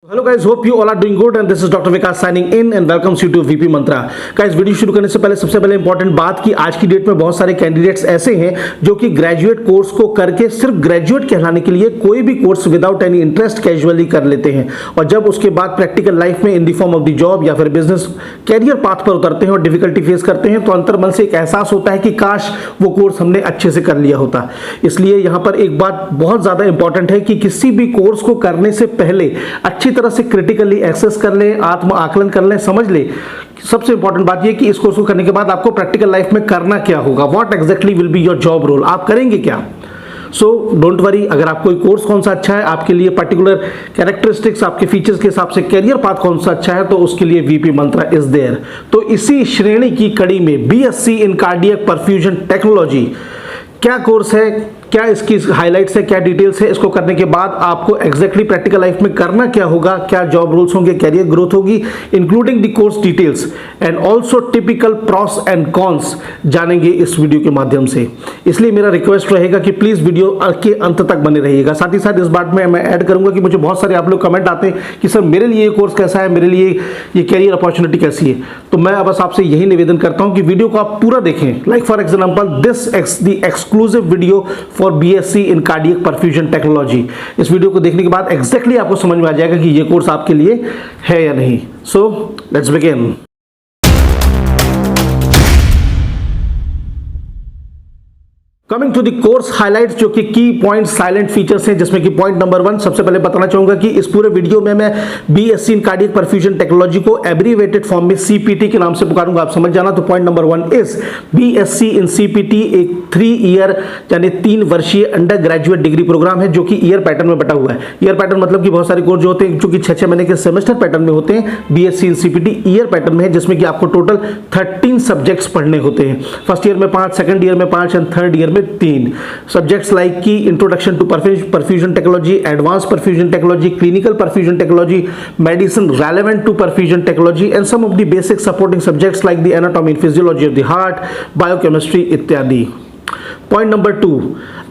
Hello guys, hope you all are doing good and this is doctor Vikas signing in and welcomes you to VP Mantra. Guys, video शुरू करने से पहले सबसे पहले important बात कि आज की डेट में बहुत सारे कैंडिडेट्स ऐसे हैं जो कि ग्रेजुएट कोर्स को करके सिर्फ ग्रेजुएट कहलाने के लिए कोई भी course without any interest casually कर लेते हैं और जब उसके बाद प्रैक्टिकल लाइफ में in the form of the job या फिर बिजनेस कैरियर पाथ पर उतरते हैं और डिफिकल्टी फेस करते हैं तो अंतर्मन से एक एहसास होता है कि काश वो कोर्स हमने अच्छे से कर लिया होता। इसलिए यहाँ पर एक बात बहुत ज्यादा इंपॉर्टेंट है कि किसी भी कोर्स को करने से पहले अच्छी तरह से क्रिटिकली एक्सेस कर ले, आत्म आकलन कर ले, समझ ले। सबसे इंपॉर्टेंट बात यह कि इस कोर्स को करने के बाद आपको प्रैक्टिकल लाइफ में करना क्या होगा, what exactly will be your job role, आप करेंगे क्या। सो डोंट वरी, अगर आपको कोर्स कौन सा अच्छा है, आपके लिए पर्टिकुलर कैरेक्टरिस्टिक्स, आपके फीचर्स के हिसाब से कैरियर पाथ कौन सा अच्छा है, तो उसके लिए वीपी मंत्रा इज देयर। तो इसी श्रेणी की कड़ी में BSc in cardiac perfusion technology क्या कोर्स है, क्या इसकी हाइलाइट्स है, क्या डिटेल्स है, इसको करने के बाद आपको एग्जैक्टली प्रैक्टिकल लाइफ में करना क्या होगा, क्या जॉब रोल्स होंगे, कैरियर ग्रोथ होगी, including the course details and also typical pros and cons जानेंगे इस वीडियो के माध्यम से। इसलिए मेरा रिक्वेस्ट रहेगा कि प्लीज वीडियो के अंत तक बने रहिएगा। साथ ही साथ इस बात में मैं ऐड करूंगा कि मुझे बहुत सारे आप लोग कमेंट आते हैं कि सर मेरे लिए ये कोर्स कैसा है, मेरे लिए ये कैरियर अपॉर्चुनिटी कैसी है। तो मैं बस आपसे यही निवेदन करता हूं कि वीडियो को आप पूरा देखें। Like for example this the exclusive video for BSc in cardiac perfusion technology. इस वीडियो को देखने के बाद एग्जैक्टली आपको समझ में आ जाएगा कि ये कोर्स आपके लिए है या नहीं। So let's begin. Coming to the course highlights, जो कि की पॉइंट साइलेंट फीचर्स हैं, जिसमें कि पॉइंट नंबर 1 सबसे पहले बताना चाहूंगा कि इस पूरे वीडियो में मैं BSc in cardiac perfusion technology को एब्रीवेटेड फॉर्म में सीपीटी के नाम से पुकारूंगा, आप समझ जाना। तो point number 1 is BSc in CPT एक 3 ईयर यानी 3 वर्षीय अंडर ग्रेजुएट डिग्री प्रोग्राम है जो कि ईयर पैटर्न में बटा हुआ है। ईयर पैटर्न मतलब कि बहुत सारे कोर्स जो होते हैं जो कि 6-6 महीने के सेमेस्टर पैटर्न में होते हैं, BSc in CPT year pattern में है, जिसमें कि आपको टोटल 13 सब्जेक्ट्स पढ़ने होते हैं। फर्स्ट ईयर में 5, सेकंड ईयर में 5 एंड थर्ड ईयर में 3 सब्जेक्ट्स लाइक की introduction to perfusion technology, advance perfusion technology, clinical perfusion technology, medicine relevant to perfusion technology and some of the basic supporting subjects like the anatomy and physiology of the heart, biochemistry इत्यादि। Point number 2,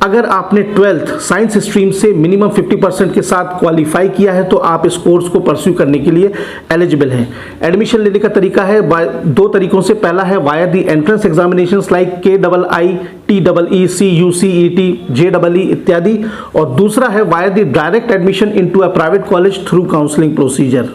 अगर आपने 12th science stream से minimum 50% के साथ qualify किया है तो आप इस कोर्स को परस्यू करने के लिए एलिजिबल हैं। एडमिशन लेने का तरीका है 2 तरीकों से। पहला है via the entrance examinations like KII, TEE, CU, CET, JEE इत्यादि, और दूसरा है via the direct admission into a private college through counselling procedure.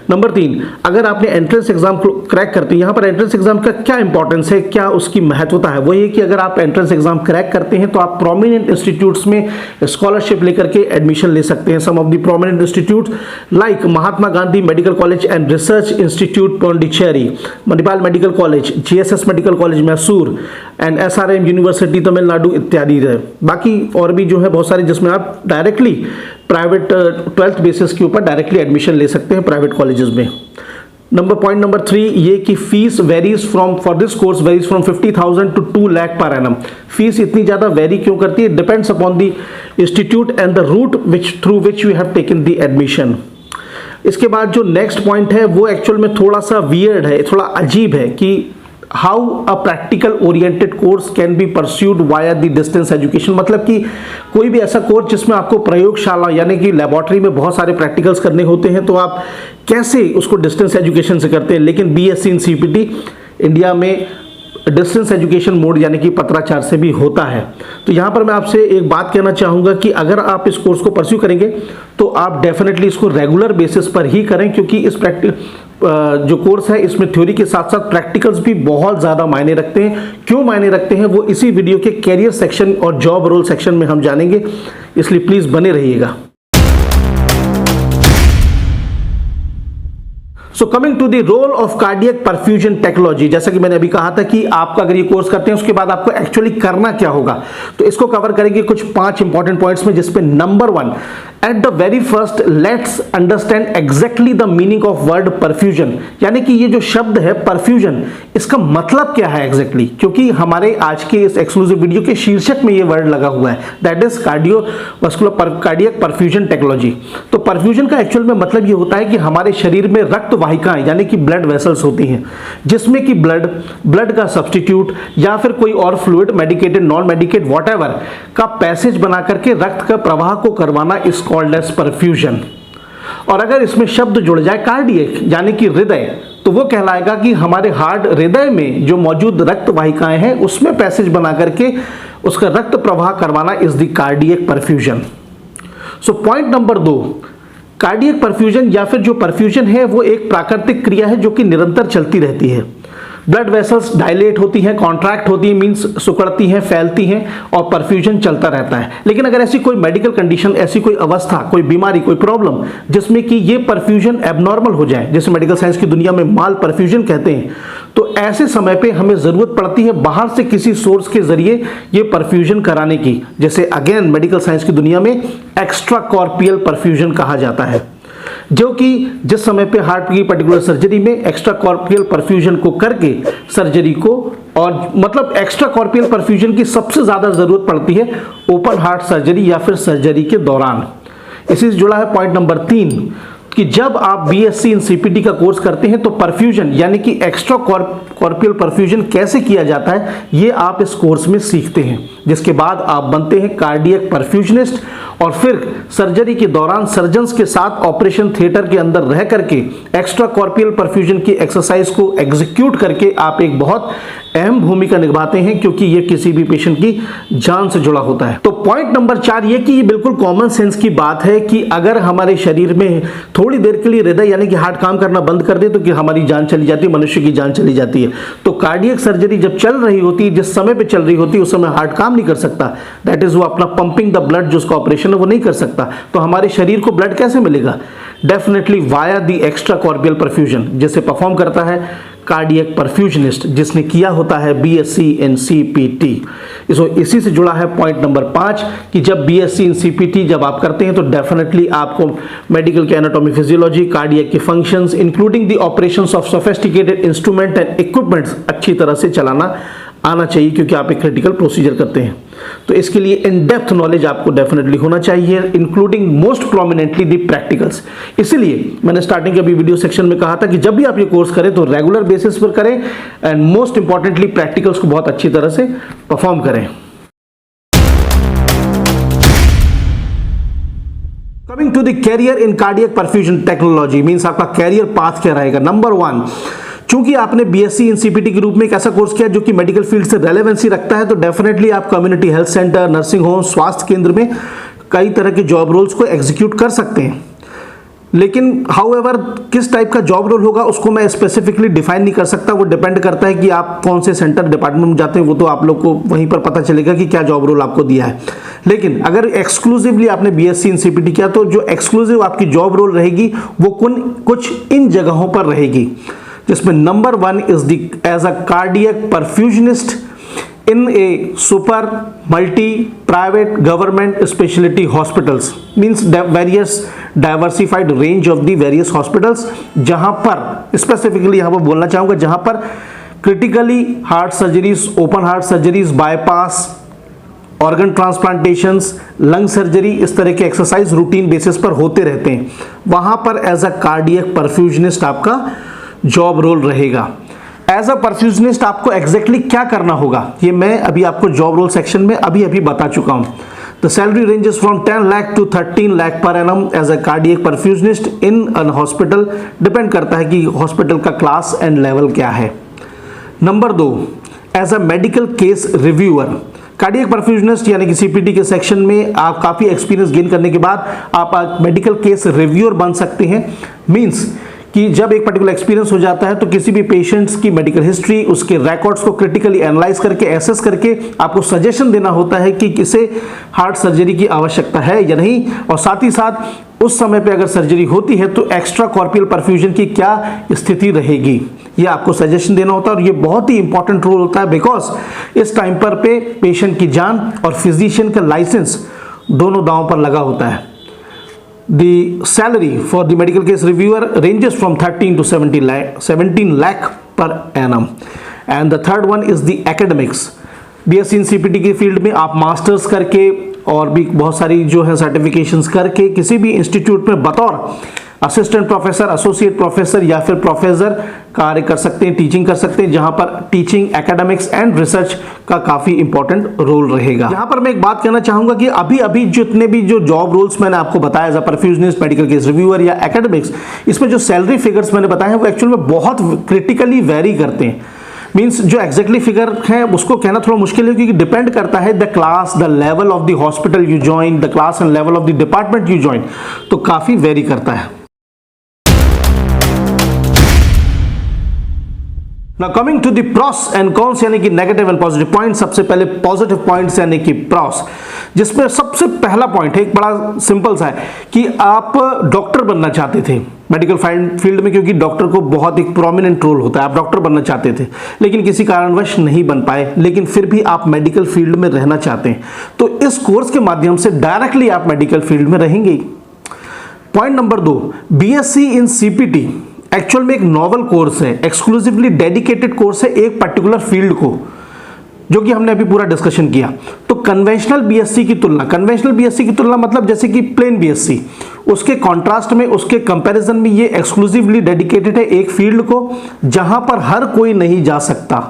Number 3, अगर आपने एंट्रेंस एग्जाम क्रैक करते हैं, यहाँ पर एंट्रेंस एग्जाम का क्या इंपॉर्टेंस है, क्या उसकी महत्वता है, वो ये कि अगर आप एंट्रेंस एग्जाम क्रैक करते हैं तो आप प्रोमिनेंट इंस्टीट्यूट्स में स्कॉलरशिप लेकर के एडमिशन ले सकते हैं। Some of the prominent institute like Mahatma Gandhi medical college and research institute Pondicherry, Manipal medical college, GSS medical college Mysore and SRM university Tamil Nadu इत्यादि है। बाकी और भी जो है बहुत सारे, जिसमें आप डायरेक्टली प्राइवेट 12th बेसिस के ऊपर डायरेक्टली एडमिशन ले सकते हैं प्राइवेट कॉलेजेस में। पॉइंट नंबर 3 ये कि fees varies from for this course varies from 50,000 to 2 lakh per annum. Fees इतनी ज्यादा वेरी क्यों करती है? Depends upon the institute and the route through which you have taken the admission. इसके बाद जो नेक्स्ट पॉइंट है वो एक्चुअल में थोड़ा सा वियर्ड है, थोड़ा अजीब है कि how a practical oriented course can be pursued via the distance education. मतलब कि कोई भी ऐसा कोर्स जिसमें आपको प्रयोगशाला यानी कि लेबोरेटरी में बहुत सारे प्रैक्टिकल्स करने होते हैं तो आप कैसे उसको डिस्टेंस एजुकेशन से करते हैं। लेकिन बीएससी इन सीपीटी इंडिया में डिस्टेंस एजुकेशन मोड यानी कि पत्राचार से भी होता है। तो यहाँ पर मैं आपसे एक बात कहना चाहूँगा कि अगर आप इस कोर्स को परस्यू करेंगे तो आप डेफिनेटली इसको रेगुलर बेसिस पर ही करें, क्योंकि इस जो कोर्स है इसमें थ्योरी के साथ साथ प्रैक्टिकल्स भी बहुत ज़्यादा मायने रखते हैं। क्यों मायने रखते हैं वो इसी वीडियो के कैरियर सेक्शन और जॉब रोल सेक्शन में हम जानेंगे, इसलिए प्लीज़ बने रहिएगा। So coming to the role of cardiac perfusion technology, जैसा कि मैंने अभी कहा था कि आपका अगर ये कोर्स करते हैं उसके बाद आपको एक्चुअली करना क्या होगा, तो इसको कवर करेंगे कुछ 5 इंपॉर्टेंट पॉइंट्स में, जिसपे number 1, at the very first let's understand exactly the meaning of word perfusion. यानी कि ये जो शब्द है परफ्यूजन, इसका मतलब क्या है एग्जैक्टली, क्योंकि हमारे आज के इस एक्सक्लूसिव वीडियो के शीर्षक में ये वर्ड लगा हुआ है, that is cardiovascular cardiac perfusion technology. तो परफ्यूजन का एक्चुअल में मतलब ये होता है कि हमारे शरीर में रक्त वाहिकाएं यानी कि ब्लड वेसल्स होती हैं, जिसमें कि ब्लड का सब्स्टिट्यूट या फिर कोई और fluid, medicated, non medicated, whatever का पैसेज बना करके रक्त का प्रवाह को करवाना इज कॉल्ड एज परफ्यूजन। और अगर इसमें शब्द जुड़ जाए कार्डियक यानी कि हृदय, तो वो कहलाएगा कि हमारे हार्ट हृदय में जो मौजूद रक्त वाहिकाएं हैं उसमें पैसेज बना करके उसका रक्त प्रवाह करवाना is the cardiac perfusion. So point number 2, cardiac perfusion या फिर जो परफ्यूजन है वो एक प्राकृतिक क्रिया है जो कि निरंतर चलती रहती है। ब्लड वेसल्स डायलेट होती हैं, कॉन्ट्रैक्ट होती हैं, मींस सिकुड़ती हैं, फैलती हैं और परफ्यूजन चलता रहता है। लेकिन अगर ऐसी कोई मेडिकल कंडीशन, ऐसी कोई अवस्था, कोई बीमारी, कोई प्रॉब्लम जिसमें कि ये परफ्यूजन एबनॉर्मल हो जाए, जैसे मेडिकल साइंस की दुनिया में माल परफ्यूजन कहते हैं, तो ऐसे समय पे हमें जरूरत पड़ती है बाहर से किसी सोर्स के जरिए ये परफ्यूजन कराने की, जैसे अगेन मेडिकल साइंस की दुनिया में एक्स्ट्रा कॉर्पियल परफ्यूजन कहा जाता है, जो कि जिस समय पे हार्ट की पर्टिकुलर सर्जरी में एक्स्ट्रा कॉर्पियल परफ्यूजन को करके सर्जरी को, और मतलब एक्स्ट्रा कॉर्पियल परफ्यूजन की सबसे ज्यादा जरूरत पड़ती है ओपन हार्ट सर्जरी या फिर सर्जरी के दौरान। इसी से जुड़ा है पॉइंट नंबर 3 कि जब आप बीएससी इन सीपीटी का कोर्स करते हैं तो परफ्यूजन यानी कि एक्स्ट्रा कॉर्पियल परफ्यूजन कैसे किया जाता है ये आप इस कोर्स में सीखते हैं, जिसके बाद आप बनते हैं कार्डियक परफ्यूजनिस्ट और फिर सर्जरी के दौरान सर्जन्स के साथ ऑपरेशन थिएटर के अंदर रह करके एक्स्ट्रा कॉर्पियल परफ्यूजन की एक्सरसाइज को एग्जीक्यूट करके आप एक बहुत अहम भूमिका निभाते हैं, क्योंकि ये किसी भी पेशेंट की जान से जुड़ा होता है। तो पॉइंट नंबर 4 ये कि ये बिल्कुल कॉमन सेंस की बात है कि अगर हमारे शरीर में थोड़ी देर के लिए हृदय यानी कि हार्ट काम करना बंद कर दे तो कि हमारी जान चली जाती है, मनुष्य की जान चली जाती है। तो कार्डियक सर्जरी जब चल रही होती है, जिस समय पे चल रही होती है, उस समय हार्ट काम नहीं कर सकता, दैट इज वो अपना पंपिंग द ब्लड जो उसका ऑपरेशन है वो नहीं कर सकता। तो हमारे शरीर को ब्लड कैसे मिलेगा? Definitely via the extra corporeal perfusion, जिसे परफॉर्म करता है कार्डियक परफ्यूजनिस्ट, जिसने किया होता है बीएससी इन सीपीटी। इसी से जुड़ा है पॉइंट नंबर 5 कि जब बीएससी इन सीपीटी जब आप करते हैं तो डेफिनेटली आपको मेडिकल के एनाटॉमी, फिजियोलॉजी, कार्डियक के functions including the operations of sophisticated instrument and equipments अच्छी तरह से चलाना आना चाहिए, क्योंकि आप एक क्रिटिकल प्रोसीजर करते हैं। तो इसके लिए इन डेप्थ नॉलेज आपको डेफिनेटली होना चाहिए, इंक्लूडिंग मोस्ट प्रोमिनेंटली दी प्रैक्टिकल्स। इसीलिए मैंने स्टार्टिंग के अभी वीडियो सेक्शन में कहा था कि जब भी आप ये कोर्स करें तो रेगुलर बेसिस पर करें एंड मोस्ट इंपॉर्टेंटली प्रैक्टिकल्स को बहुत अच्छी तरह से परफॉर्म करें। Coming to the career in cardiac perfusion technology, means आपका कैरियर पाथ क्या रहेगा। नंबर 1, चूंकि आपने बीएससी इन सीपीटी के रूप में एक ऐसा कोर्स किया जो कि मेडिकल फील्ड से रेलेवेंसी रखता है, तो डेफिनेटली आप community health centre, nursing home, स्वास्थ्य केंद्र में कई तरह के जॉब रोल्स को एग्जीक्यूट कर सकते हैं। लेकिन हाउएवर किस टाइप का जॉब रोल होगा उसको मैं स्पेसिफिकली डिफाइन नहीं कर सकता, वो डिपेंड करता है कि आप कौन से सेंटर डिपार्टमेंट में जाते हैं, वो तो आप लोग को वहीं पर पता चलेगा कि क्या जॉब रोल आपको दिया है। लेकिन अगर एक्सक्लूसिवली आपने बीएससी इन सीपीटी किया तो जो एक्सक्लूसिव आपकी जॉब रोल रहेगी वो कुछ इन जगहों पर रहेगी, जिसमें number 1 is the as a cardiac perfusionist in a super multi private government speciality hospitals, means various diversified range of the various hospitals, जहां पर स्पेसिफिकली यहां पर बोलना चाहूंगा जहां पर critically heart surgeries, open heart surgeries, bypass, organ transplantations, lung surgery, इस तरह के एक्सरसाइज रूटीन बेसिस पर होते रहते हैं। वहां पर एज अ कार्डियक परफ्यूजनिस्ट आपका जॉब रोल रहेगा। एज अ परफ्यूजनिस्ट आपको एग्जैक्टली क्या करना होगा ये मैं अभी आपको जॉब रोल सेक्शन में अभी बता चुका हूं। The salary ranges from 10 lakh to 13 lakh per annum as a cardiac perfusionist in an hospital, depend करता है कि हॉस्पिटल का क्लास एंड लेवल क्या है। Number 2, as a medical case reviewer, cardiac perfusionist यानी कि सीपीटी के सेक्शन में आप काफी एक्सपीरियंस गेन करने के बाद आप मेडिकल केस रिव्यूअर बन सकते हैं। मींस कि जब एक पर्टिकुलर एक्सपीरियंस हो जाता है तो किसी भी पेशेंट्स की मेडिकल हिस्ट्री, उसके रिकॉर्ड्स को क्रिटिकली एनालाइज करके, एसेस करके आपको सजेशन देना होता है कि किसे हार्ट सर्जरी की आवश्यकता है या नहीं, और साथ ही साथ उस समय पे अगर सर्जरी होती है तो एक्स्ट्रा कॉर्पियल परफ्यूजन की क्या स्थिति रहेगी, ये आपको सजेशन देना होता है। और ये बहुत ही इंपॉर्टेंट रोल होता है, बिकॉज इस टाइम पर पे पेशेंट की जान और फिजिशियन का लाइसेंस दोनों दांव पर लगा होता है। The salary for the medical case reviewer ranges from 13 to 17 lakh per annum. And the third one is the academics. BSc in CPT के फील्ड में आप मास्टर्स करके और भी बहुत सारी जो है सर्टिफिकेशंस करके किसी भी इंस्टीट्यूट में बतौर असिस्टेंट प्रोफेसर, एसोसिएट प्रोफेसर या फिर प्रोफेसर कार्य कर सकते हैं, टीचिंग कर सकते हैं, जहां पर टीचिंग, एकेडमिक्स एंड रिसर्च का काफी इंपॉर्टेंट रोल रहेगा। यहां पर मैं एक बात कहना चाहूंगा कि अभी अभी जितने भी जो जॉब रोल्स मैंने आपको बताया, as a perfusionist, medical case reviewer या एकेडमिक्स, इसमें जो सैलरी फिगर्स मैंने बताए हैं वो एक्चुअल में बहुत क्रिटिकली वेरी करते हैं। मीन्स जो एग्जैक्टली फिगर है उसको कहना थोड़ा मुश्किल है, क्योंकि डिपेंड करता है the class, the level of the hospital you join, the class and level of the department you join, तो काफी वेरी करता है। Now coming to the pros and cons यानी कि नेगेटिव एंड पॉजिटिव पॉइंट। सबसे पहले पॉजिटिव पॉइंट्स यानी कि प्रॉस, जिसमें सबसे पहला पॉइंट है एक बड़ा सिंपल सा है कि आप डॉक्टर बनना चाहते थे मेडिकल फील्ड में, क्योंकि डॉक्टर को बहुत एक प्रोमिनेंट रोल होता है। आप डॉक्टर बनना चाहते थे लेकिन किसी कारणवश नहीं बन पाए, लेकिन फिर भी आप मेडिकल फील्ड में रहना चाहते हैं, तो इस कोर्स के माध्यम से डायरेक्टली आप मेडिकल फील्ड में रहेंगे। Point number 2, BSc in CPT actual में एक नॉवल कोर्स है, एक्सक्लूसिवली डेडिकेटेड कोर्स है एक पर्टिकुलर फील्ड को, जो कि हमने अभी पूरा डिस्कशन किया। तो कन्वेंशनल बीएससी की तुलना मतलब जैसे कि प्लेन बीएससी, उसके कॉन्ट्रास्ट में, उसके कंपैरिजन में ये एक्सक्लूसिवली डेडिकेटेड है एक फील्ड को जहां पर हर कोई नहीं जा सकता।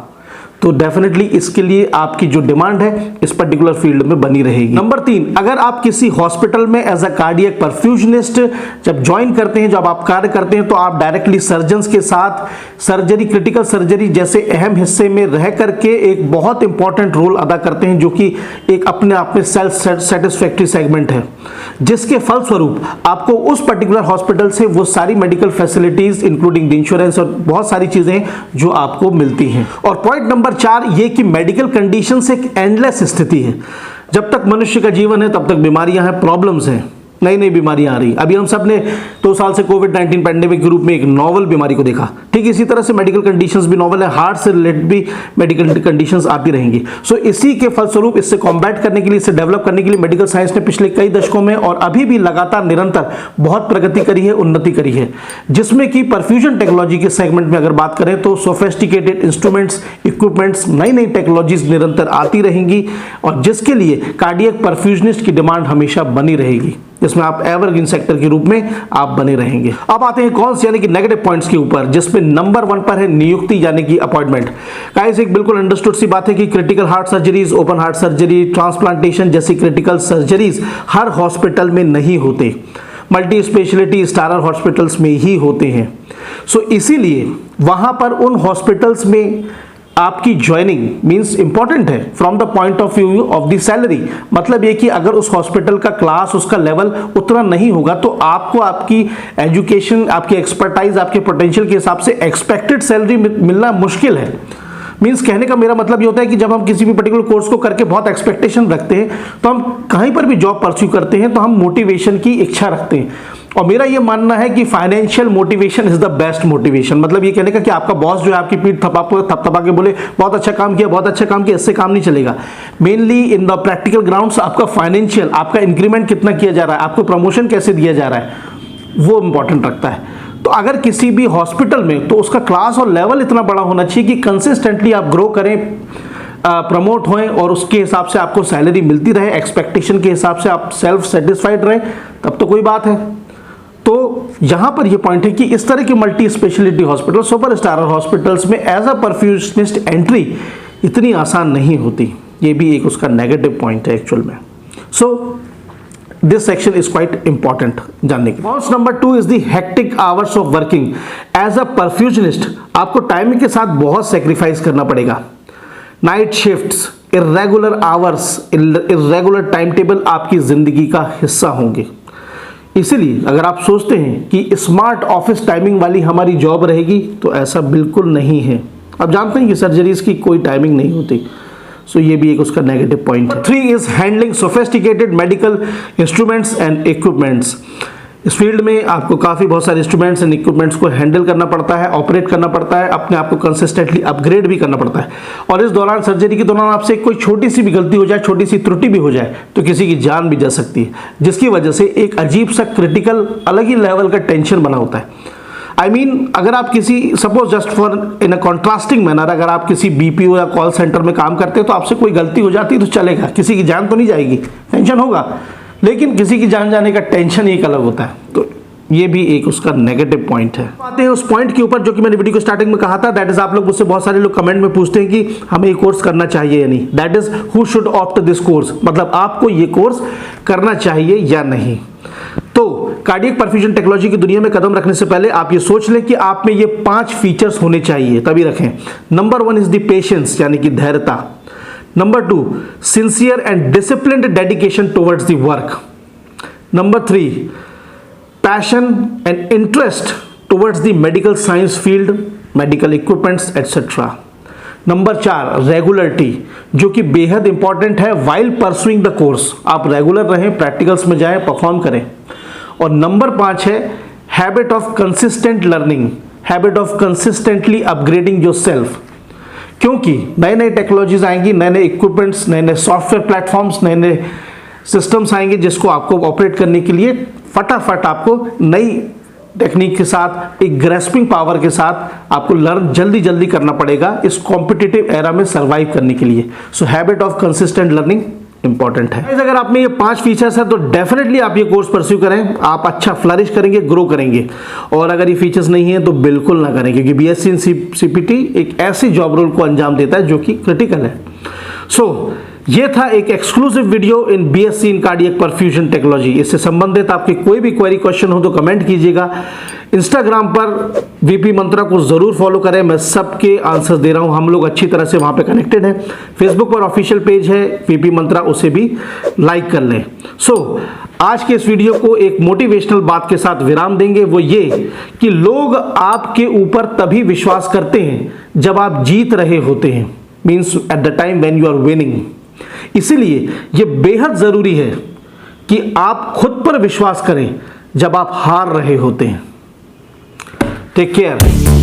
तो डेफिनेटली इसके लिए आपकी जो डिमांड है इस पर्टिकुलर फील्ड में बनी रहेगी। नंबर 3, अगर आप किसी हॉस्पिटल में एज अ कार्डियक परफ्यूजनिस्ट जब ज्वाइन करते हैं, जब आप कार्य करते हैं, तो आप डायरेक्टली सर्जन्स के साथ सर्जरी, क्रिटिकल सर्जरी जैसे अहम हिस्से में रह करके एक बहुत इंपॉर्टेंट रोल अदा करते हैं, जो कि एक अपने आप में सेल्फ सेटिस्फैक्ट्री सेगमेंट है, जिसके फलस्वरूप आपको उस पर्टिकुलर हॉस्पिटल से वो सारी मेडिकल फैसिलिटीज इंक्लूडिंग इंश्योरेंस और बहुत सारी चीजें जो आपको मिलती हैं। और पॉइंट नंबर 4 ये कि मेडिकल कंडीशंस एक एंडलेस स्थिति है। जब तक मनुष्य का जीवन है तब तक बीमारियां हैं, प्रॉब्लम्स हैं, नई नई बीमारियां आ रही। अभी हम सब ने 2 साल से कोविड-19 पैंडेमिक के रूप में एक नोवेल बीमारी को देखा। ठीक इसी तरह से मेडिकल कंडीशंस भी नोवेल है, हार्ट से रिलेटेड भी मेडिकल कंडीशंस आती रहेंगी। सो इसी के फलस्वरूप इससे कॉम्बैट करने के लिए, इसे डेवलप करने के लिए मेडिकल साइंस ने पिछले कई दशकों में और अभी भी लगातार निरंतर बहुत प्रगति करी है, उन्नति करी है, जिसमें कि परफ्यूजन टेक्नोलॉजी के सेगमेंट में अगर बात करें तो सोफिस्टिकेटेड इंस्ट्रूमेंट्स, इक्विपमेंट्स, नई नई टेक्नोलॉजीज निरंतर आती रहेंगी, और जिसके लिए कार्डियक परफ्यूजनिस्ट की डिमांड हमेशा बनी रहेगी, जिसमें आप एवरग्रीन सेक्टर के रूप में आप बने रहेंगे। अब आते हैं कौन से यानी कि नेगेटिव पॉइंट्स के ऊपर, जिसमें नंबर 1 पर है नियुक्ति यानी कि अपॉइंटमेंट। गाइस, एक बिल्कुल अंडरस्टूड सी बात है कि critical heart surgeries, open heart surgery, transplantation जैसी क्रिटिकल सर्जरीज हर हॉस्पिटल में नहीं होते, मल्टी स्पेशलिटी स्टारर हॉस्पिटल्स में ही होते हैं। सो इसीलिए वहां पर उन हॉस्पिटल्स में आपकी ज्वाइनिंग मींस इंपॉर्टेंट है from the point of view of the salary. मतलब ये कि अगर उस हॉस्पिटल का क्लास, उसका लेवल उतना नहीं होगा तो आपको आपकी एजुकेशन, आपकी एक्सपर्टाइज, आपके पोटेंशियल के हिसाब से एक्सपेक्टेड सैलरी मिलना मुश्किल है। मींस कहने का मेरा मतलब ये होता है कि जब हम किसी भी पर्टिकुलर कोर्स को करके बहुत एक्सपेक्टेशन रखते हैं, तो हम कहीं पर भी जॉब परस्यू करते हैं तो हम मोटिवेशन की इच्छा रखते हैं। और मेरा ये मानना है कि financial motivation is the best motivation. मतलब ये कहने का कि आपका बॉस जो है आपकी पीठ थपथपा के बोले बहुत अच्छा काम किया, बहुत अच्छा काम किया, इससे काम नहीं चलेगा। Mainly in the practical grounds आपका फाइनेंशियल, आपका इंक्रीमेंट कितना किया जा रहा है, आपको प्रमोशन कैसे दिया जा रहा है, वो इंपॉर्टेंट रखता है। तो अगर किसी भी हॉस्पिटल में, तो उसका क्लास और लेवल इतना बड़ा होना चाहिए कि कंसिस्टेंटली आप ग्रो करें, प्रमोट होएं और उसके हिसाब से आपको सैलरी मिलती रहे, एक्सपेक्टेशन के हिसाब से आप सेल्फ सेटिस्फाइड रहें, तब तो कोई बात है। तो यहां पर यह पॉइंट है कि इस तरह के multi speciality hospital, super star hospitals में एज अ परफ्यूजनिस्ट एंट्री इतनी आसान नहीं होती। ये भी एक उसका नेगेटिव पॉइंट है एक्चुअल में। So this section is quite important जानने की। Point number 2 is the hectic hours of working. As a perfusionist आपको टाइमिंग के साथ बहुत सेक्रीफाइस करना पड़ेगा। Night shifts, irregular hours, irregular time table आपकी जिंदगी का हिस्सा होंगे। इसीलिए अगर आप सोचते हैं कि स्मार्ट ऑफिस टाइमिंग वाली हमारी जॉब रहेगी, तो ऐसा बिल्कुल नहीं है। आप जानते हैं कि सर्जरीज की कोई टाइमिंग नहीं होती। सो ये भी एक उसका नेगेटिव पॉइंट है। 3 is handling sophisticated medical instruments and equipments. इस फील्ड में आपको काफ़ी बहुत सारे इंस्ट्रूमेंट्स एंड इक्विपमेंट्स को हैंडल करना पड़ता है, ऑपरेट करना पड़ता है, अपने आप को कंसिस्टेंटली अपग्रेड भी करना पड़ता है। और इस दौरान, सर्जरी के दौरान आपसे कोई छोटी सी भी गलती हो जाए, छोटी सी त्रुटि भी हो जाए, तो किसी की जान भी जा सकती है, जिसकी वजह से एक अजीब सा क्रिटिकल अलग ही लेवल का टेंशन बना होता है। I mean, अगर आप किसी, suppose just for in a contrasting manner, अगर आप किसी BPO या कॉल सेंटर में काम करते हैं तो आपसे कोई गलती हो जाती है तो चलेगा, किसी की जान तो नहीं जाएगी, टेंशन होगा, लेकिन किसी की जान जाने का टेंशन एक अलग होता है। तो ये भी एक उसका नेगेटिव पॉइंट है। आते हैं उस पॉइंट के ऊपर जो कि मैंने वीडियो को स्टार्टिंग में कहा था, दैट इज आप लोग मुझसे बहुत सारे लोग कमेंट में पूछते हैं कि हमें ये कोर्स करना चाहिए या नहीं। That is who should opt this course, मतलब आपको ये कोर्स करना चाहिए या नहीं। तो कार्डियक परफ्यूजन टेक्नोलॉजी की दुनिया में कदम रखने से पहले आप ये सोच लें कि आप में ये 5 फीचर्स होने चाहिए, तभी रखें। नंबर 1 इज द पेशेंस, यानी कि धैर्यता। Number 2, sincere and disciplined dedication towards the work. Number 3, passion and interest towards the medical science field, medical equipments etcetera. Number 4, regularity, जो कि बेहद इंपॉर्टेंट है वाइल परसुइंग द कोर्स। आप regular रहें, practicals में जाएं, परफॉर्म करें। और नंबर 5 है habit of consistent learning, habit of consistently upgrading yourself, क्योंकि नए नए टेक्नोलॉजीज आएंगी, नए नए इक्विपमेंट्स, नए नए सॉफ्टवेयर प्लेटफॉर्म्स, नए नए सिस्टम्स आएंगे जिसको आपको ऑपरेट करने के लिए फटाफट आपको नई टेक्निक के साथ, एक ग्रेस्पिंग पावर के साथ आपको लर्न जल्दी जल्दी करना पड़ेगा इस कॉम्पिटिटिव एरा में सर्वाइव करने के लिए। सो habit of consistent learning important है। अगर आप में ये 5 फीचर्स है तो डेफिनेटली आप ये कोर्स परस्यू करें, आप अच्छा फ्लरिश करेंगे, ग्रो करेंगे। और अगर ये फीचर्स नहीं है तो बिल्कुल ना करें, क्योंकि बीएससी इन सीपीटी एक ऐसी जॉब रोल को अंजाम देता है जो कि क्रिटिकल है। सो ये था एक exclusive video in BSc in cardiac perfusion technology. इससे संबंधित आपके कोई भी क्वेरी क्वेश्चन हो तो कमेंट कीजिएगा। इंस्टाग्राम पर वीपी मंत्रा को जरूर फॉलो करें, मैं सबके आंसर्स दे रहा हूं, हम लोग अच्छी तरह से वहां पे कनेक्टेड हैं। फेसबुक पर ऑफिशियल पेज है वीपी मंत्रा, उसे भी लाइक कर लें। सो आज के इस वीडियो को एक मोटिवेशनल बात के साथ विराम देंगे, वो ये कि लोग आपके ऊपर तभी विश्वास करते हैं जब आप जीत रहे होते हैं, means at the time when you are winning. इसीलिए यह बेहद जरूरी है कि आप खुद पर विश्वास करें जब आप हार रहे होते हैं। Take care.